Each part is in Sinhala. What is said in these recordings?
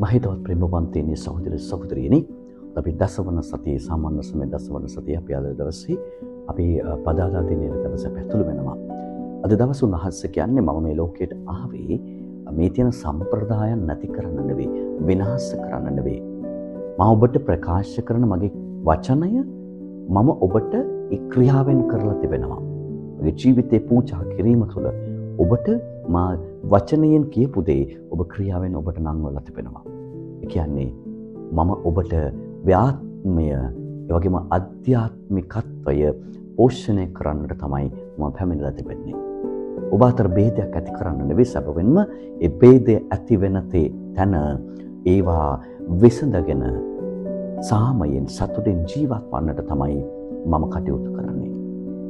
මහිතවත් ප්‍රේමවන්තයනි සහෝදර සහෝදරියනි, අපි දසවන සතියේ සාමාන්‍ය සමය දසවන සතිය අපි අද දවසේ අපි පදාදා දිනේ දවස පැතුළු වෙනවා. අද දවස උන්වහන්සේ කියන්නේ මම මේ ලෝකයට ආවේ මේ තියෙන සම්ප්‍රදායන් නැති කරන්න නෙවෙයි, විනාශ කරන්න නෙවෙයි. මම ඔබට ප්‍රකාශ කරන මගේ වචනය මම ඔබට ඒ ක්‍රියාවෙන් කරලා තිබෙනවා. මගේ ජීවිතේ පූජා කිරීම තුළ ඔබට මා වචනයෙන් කියපු දේ ඔබ ක්‍රියාවෙන් ඔබට නංවලා තිබෙනවා. ඒ කියන්නේ මම ඔබට ව්‍යාත්මය ඒ වගේම අධ්‍යාත්මිකත්වය පෝෂණය කරන්නට තමයි මම පැමිණලා තිබෙන්නේ. ඔබ අතර ભેදයක් ඇති කරන්න නෙවෙයි, සැබවින්ම ඒ ભેදය ඇති වෙන තැන ඒවා විසඳගෙන සාමයෙන් සතුටින් ජීවත් වන්නට තමයි මම කටයුතු කරන්නේ.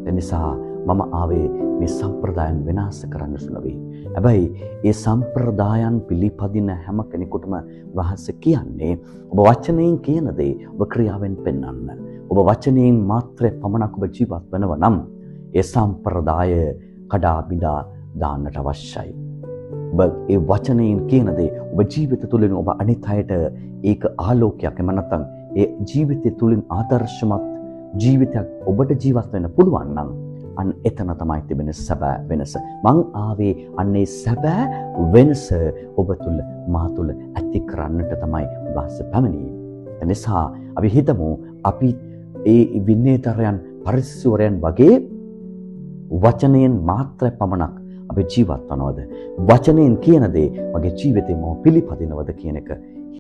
ඒ නිසා මම ආවේ මේ සම්ප්‍රදායන් විනාශ කරන්නට නෙවෙයි. හැබැයි ඒ සම්ප්‍රදායන් පිළිපදින හැම කෙනෙකුටම වහන්සේ කියන්නේ ඔබ වචනයෙන් කියන දේ ඔබ ක්‍රියාවෙන් පෙන්වන්න. ඔබ වචනයෙන් මාත්‍රේ පමණක් ඔබ ජීවත් වෙනවා නම් ඒ සම්ප්‍රදාය කඩා බිඳා දාන්නට අවශ්‍යයි. ඔබ ඒ වචනයෙන් කියන දේ ඔබ ජීවිත තුළින් ඔබ අනිත් අයට ඒක ආලෝකයක් එම නැත්නම් ඒ ජීවිතය තුළින් ආදර්ශමත් ජීවිතයක් ඔබට ජීවත් වෙන්න පුළුවන් නම් අන්න එතන තමයි තිබෙන සැබෑ වෙනස. මං ආවේ අන්නේ සැබෑ වෙනස ඔබ තුළ මා තුළ ඇති කරන්නට තමයි වාසය පැමිණියේ. එනිසා අපි හිතමු අපි ඒ විනේතරයන් පරිස්සවරයන් වගේ වචනයෙන් මාත්‍ර පමණක් අපි ජීවත් වනවද? වචනයෙන් කියන දේ මගේ ජීවිතේ මම පිළිපදිනවද කියන එක